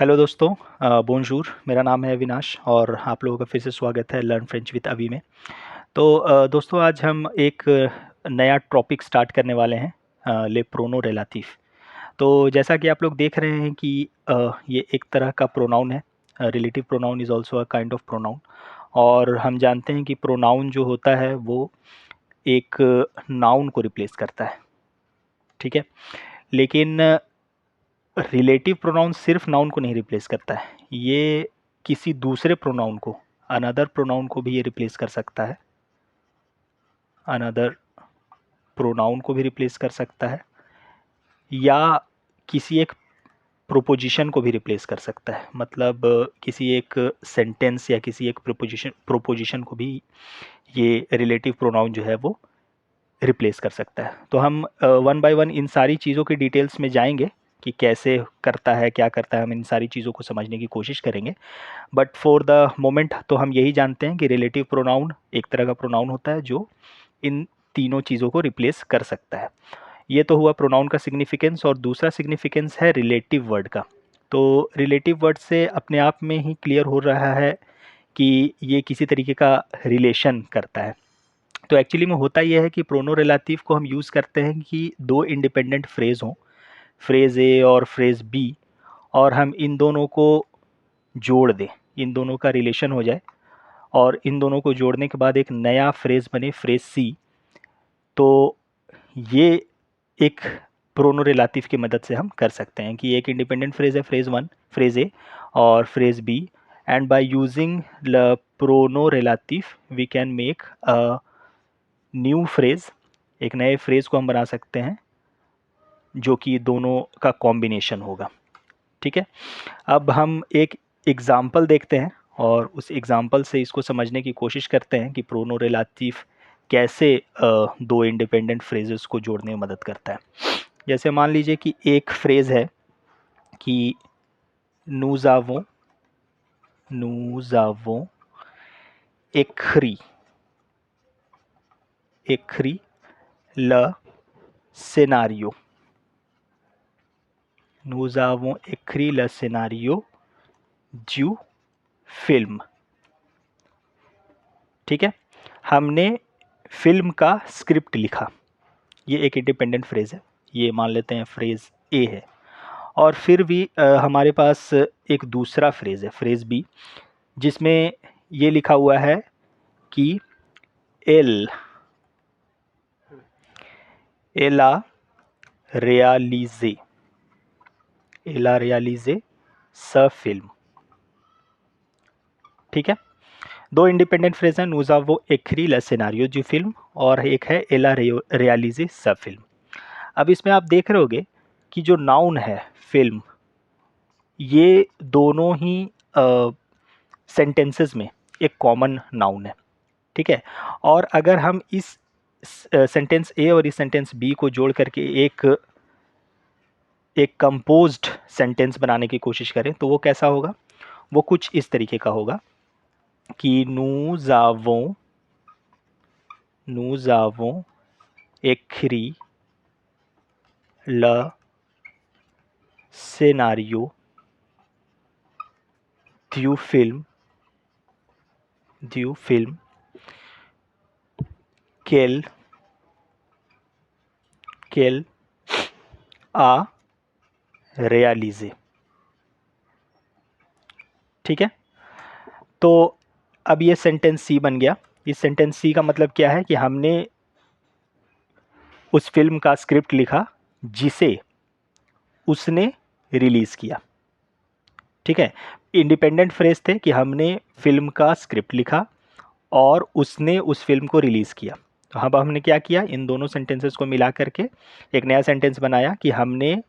Hello दोस्तों, बोनजूर। मेरा नाम है अविनाश और आप लोगों का फिर से स्वागत है लर्न फ्रेंच विद अवी में। तो दोस्तों, आज हम एक नया टॉपिक स्टार्ट करने वाले हैं, ले प्रोनो रेलाटिव। तो जैसा कि आप लोग देख रहे हैं कि ये एक तरह का प्रोनाउन है। Relative pronoun is also a kind of pronoun. और हम जानते हैं कि प्रोनाउन जो होता है वो एक नाउन को रिप्लेस करता है, ठीक है। लेकिन रिलेटिव प्रोनाउन सिर्फ नाउन को नहीं रिप्लेस करता है, ये किसी दूसरे प्रोनाउन को, अनदर प्रोनाउन को भी ये रिप्लेस कर सकता है। अनदर प्रोनाउन को भी रिप्लेस कर सकता है, या किसी एक प्रोपोजिशन को भी रिप्लेस कर सकता है। मतलब किसी एक सेंटेंस या किसी एक प्रोपोजिशन को भी ये रिलेटिव प्रोनाउन जो है वो रिप्लेस कर सकता है। तो हम वन बाय वन इन सारी चीज़ों के डिटेल्स में जाएंगे कि कैसे करता है, क्या करता है। हम इन सारी चीज़ों को समझने की कोशिश करेंगे। बट फॉर द मोमेंट तो हम यही जानते हैं कि रिलेटिव प्रोनाउन एक तरह का प्रोनाउन होता है जो इन तीनों चीज़ों को रिप्लेस कर सकता है। ये तो हुआ प्रोनाउन का सिग्निफिकेंस, और दूसरा सिग्निफिकेंस है रिलेटिव वर्ड का। तो रिलेटिव वर्ड से अपने आप में ही क्लियर हो रहा है कि ये किसी तरीके का रिलेशन करता है। तो एक्चुअली में होता यह है कि प्रोनो रिलेटिव को हम यूज़ करते हैं कि दो इंडिपेंडेंट फ्रेज़ हों, फ्रेज़ ए और फ्रेज़ बी, और हम इन दोनों को जोड़ दें, इन दोनों का रिलेशन हो जाए, और इन दोनों को जोड़ने के बाद एक नया फ्रेज़ बने, फ्रेज़ सी। तो ये एक प्रोनो रिलेटिव की मदद से हम कर सकते हैं कि एक इंडिपेंडेंट फ्रेज़ है, फ्रेज़ वन, फ्रेज़ ए और phrase B, and by using the pronoun relative we can make a new phrase. एक नए फ्रेज़ को हम बना सकते हैं जो कि दोनों का कॉम्बिनेशन होगा, ठीक है। अब हम एक एग्ज़ाम्पल देखते हैं और उस एग्ज़ाम्पल से इसको समझने की कोशिश करते हैं कि प्रोनो रिलेटिव कैसे दो इंडिपेंडेंट फ्रेजेस को जोड़ने में मदद करता है। जैसे मान लीजिए कि एक फ्रेज़ है कि nous avons écrit le scénario। nous avons écrit le scénario du film, ठीक है। हमने फिल्म का स्क्रिप्ट लिखा। ये एक इंडिपेंडेंट फ्रेज़ है, ये मान लेते हैं फ्रेज़ ए है। और फिर भी हमारे पास एक दूसरा फ्रेज़ है, फ्रेज़ बी, जिसमें ये लिखा हुआ है कि एल एला रेalize स फिल्म, ठीक है। दो इंडिपेंडेंट फ्रेज हैं, nous avons écrit le scénario du film, और एक है एला रेalize स फिल्म। अब इसमें आप देख रहे होगे कि जो नाउन है फिल्म, ये दोनों ही सेंटेंसेस में एक कॉमन नाउन है, ठीक है। और अगर हम इस सेंटेंस ए और इस सेंटेंस बी को जोड़ करके एक कंपोज्ड सेंटेंस बनाने की कोशिश करें तो वो कैसा होगा? वो कुछ इस तरीके का होगा कि nous avons écrit le scénario du film qu'elle a réalisé, ठीक है। तो अब ये सेंटेंस सी बन गया। इस सेंटेंस सी का मतलब क्या है कि हमने उस फिल्म का स्क्रिप्ट लिखा जिसे उसने रिलीज़ किया, ठीक है। इंडिपेंडेंट फ्रेज थे कि हमने फिल्म का स्क्रिप्ट लिखा और उसने उस फिल्म को रिलीज़ किया। तो अब हमने क्या किया, इन दोनों सेंटेंसेस को मिला करके एक नया सेंटेंस बनाया कि हमने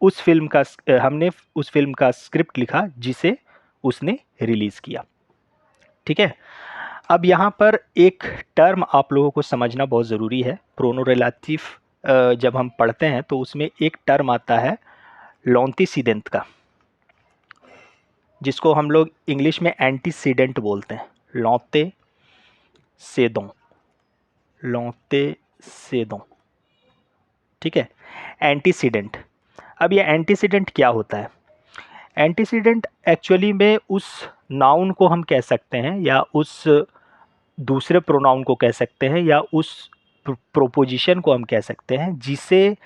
उस फिल्म का स्क्रिप्ट लिखा जिसे उसने रिलीज़ किया, ठीक है। अब यहाँ पर एक टर्म आप लोगों को समझना बहुत ज़रूरी है। प्रोनो रिलेटिव जब हम पढ़ते हैं तो उसमें एक टर्म आता है लॉन्टिसीडेंट का, जिसको हम लोग इंग्लिश में एंटीसीडेंट बोलते हैं। लॉन्टे सेदों, लॉन्टे सेदों, ठीक है। एंटीसीडेंट। अब ये एंटीसीडेंट क्या होता है? एंटीसीडेंट एक्चुअली में उस नाउन को हम कह सकते हैं या उस दूसरे प्रोनाउन को कह सकते हैं या उस प्रोपोजिशन को हम कह सकते हैं जिसे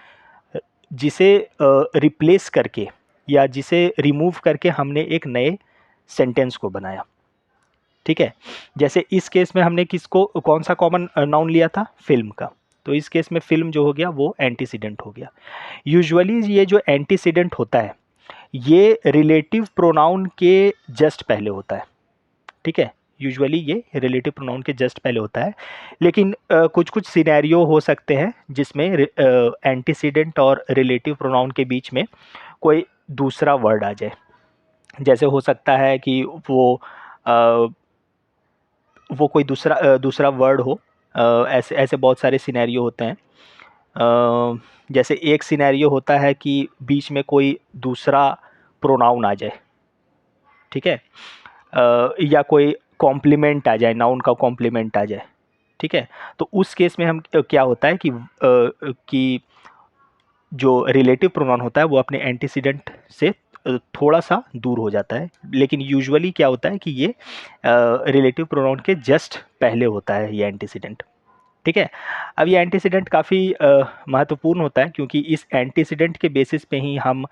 जिसे रिप्लेस करके या जिसे रिमूव करके हमने एक नए सेंटेंस को बनाया। ठीक है, जैसे इस केस में हमने किसको कौन सा कॉमन नाउन लिया था, फिल्म का, तो इस केस में फिल्म जो हो गया वो एंटीसीडेंट हो गया। यूजुअली ये जो एंटीसीडेंट होता है ये रिलेटिव प्रोनाउन के जस्ट पहले होता है। ठीक है, यूजुअली ये रिलेटिव प्रोनाउन के जस्ट पहले होता है, लेकिन कुछ कुछ सिनेरियो हो सकते हैं जिसमें एंटीसीडेंट और रिलेटिव प्रोनाउन के बीच में कोई दूसरा वर्ड आ जाए। जैसे हो सकता है कि वो कोई दूसरा वर्ड हो। ऐसे ऐसे बहुत सारे सिनेरियो होते हैं। जैसे एक सिनेरियो होता है कि बीच में कोई दूसरा प्रोनाउन आ जाए। ठीक है, या कोई कॉम्प्लीमेंट आ जाए, नाउन का कॉम्प्लीमेंट आ जाए। ठीक है, तो उस केस में हम क्या होता है कि जो रिलेटिव प्रोनाउन होता है वो अपने एंटीसीडेंट से थोड़ा सा दूर हो जाता है, लेकिन यूजुअली क्या होता है कि ये रिलेटिव प्रोनाउन के जस्ट पहले होता है ये एंटीसीडेंट। ठीक है, अब ये एंटीसीडेंट काफ़ी महत्वपूर्ण होता है क्योंकि इस एंटीसीडेंट के बेसिस पे ही हम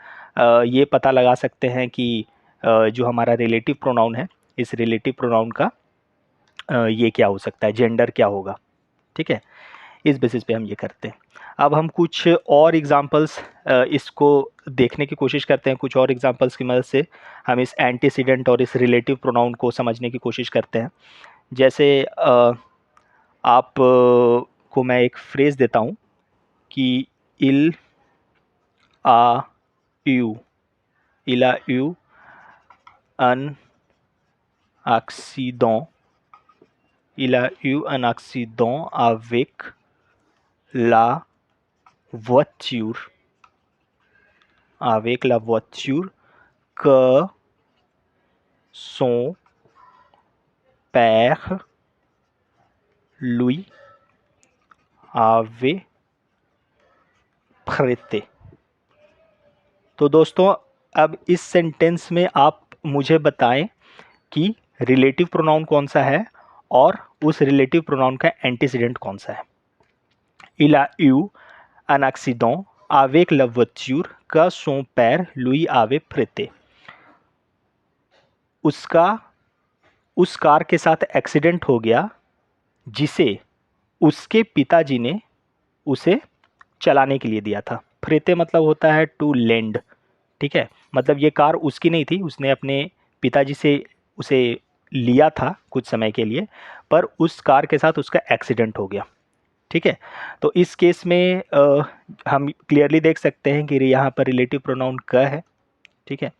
ये पता लगा सकते हैं कि जो हमारा रिलेटिव प्रोनाउन है, इस रिलेटिव प्रोनाउन का ये क्या हो सकता है, जेंडर क्या होगा। ठीक है, इस बेसिस पे हम ये करते हैं। अब हम कुछ और एग्जांपल्स इसको देखने की कोशिश करते हैं। कुछ और एग्जांपल्स की मदद से हम इस एंटीसीडेंट और इस रिलेटिव प्रोनाउन को समझने की कोशिश करते हैं। जैसे आप को मैं एक फ्रेज़ देता हूँ कि il a eu, il a eu un accident, il a eu un accident avec la voiture, avec la voiture que son père lui avait prêté। तो दोस्तों अब इस सेंटेंस में आप मुझे बताएं कि रिलेटिव प्रोनाउन कौन सा है और उस रिलेटिव प्रोनाउन का एंटीसीडेंट कौन सा है। Il a eu un accident avec la voiture que son père lui avait prêté। उसका उस कार के साथ एक्सीडेंट हो गया जिसे उसके पिताजी ने उसे चलाने के लिए दिया था। प्रेते मतलब होता है टू लेंड। ठीक है, मतलब ये कार उसकी नहीं थी, उसने अपने पिताजी से उसे लिया था कुछ समय के लिए, पर उस कार के साथ उसका एक्सीडेंट हो गया। ठीक है, तो इस केस में हम क्लियरली देख सकते हैं कि यहाँ पर रिलेटिव प्रोनाउन क है। ठीक है,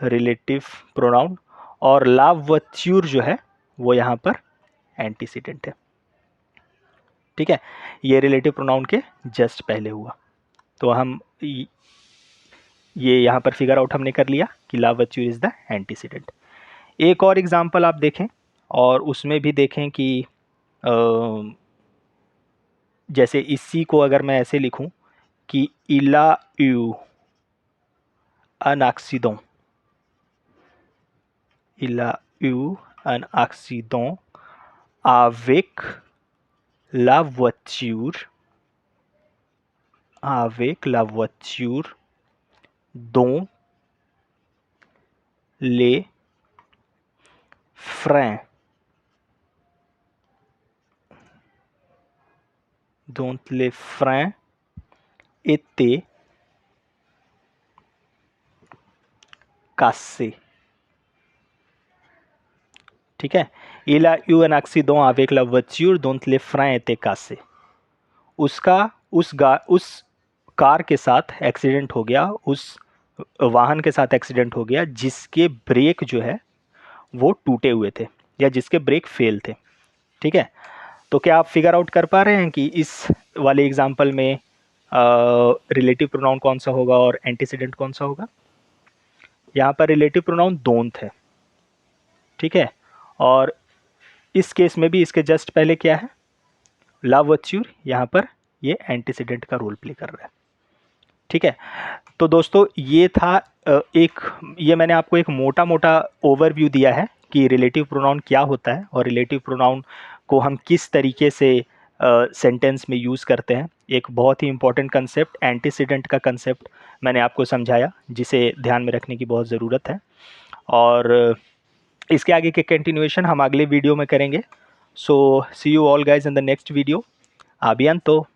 रिलेटिव प्रोनाउन, और ला वच्यूर जो है वो यहाँ पर एंटीसीडेंट है। ठीक है, ये रिलेटिव प्रोनाउन के जस्ट पहले हुआ। तो हम ये यहाँ पर फिगर आउट हमने कर लिया कि ला वच्यूर इज द एंटीसीडेंट। एक और एग्जांपल आप देखें और उसमें भी देखें कि जैसे इसी को अगर मैं ऐसे लिखूं कि इला you un accident, il a eu un accident avec la voiture dont les freins étaient cassés। ठीक है, il a eu un accident avec la voiture dont les freins étaient cassés। उसका उस कार के साथ एक्सीडेंट हो गया, उस वाहन के साथ एक्सीडेंट हो गया जिसके ब्रेक जो है वो टूटे हुए थे या जिसके ब्रेक फेल थे। ठीक है, तो क्या आप फिगर आउट कर पा रहे हैं कि इस वाले एग्जांपल में रिलेटिव प्रोनाउन कौन सा होगा और एंटीसीडेंट कौन सा होगा। यहाँ पर रिलेटिव प्रोनाउन दोनों है। ठीक है, और इस केस में भी इसके जस्ट पहले क्या है, ला वच्यूर, यहाँ पर ये एंटीसीडेंट का रोल प्ले कर रहा है। ठीक है। तो दोस्तों ये था ये मैंने आपको एक मोटा मोटा ओवरव्यू दिया है कि रिलेटिव प्रोनाउन क्या होता है और रिलेटिव प्रोनाउन को हम किस तरीके से सेंटेंस में यूज़ करते हैं। एक बहुत ही इंपॉर्टेंट कंसेप्ट एंटीसीडेंट का कंसेप्ट मैंने आपको समझाया, जिसे ध्यान में रखने की बहुत ज़रूरत है। और इसके आगे के कंटिन्यूएशन हम अगले वीडियो में करेंगे। So see you all guys in the next video. आ बियंतो।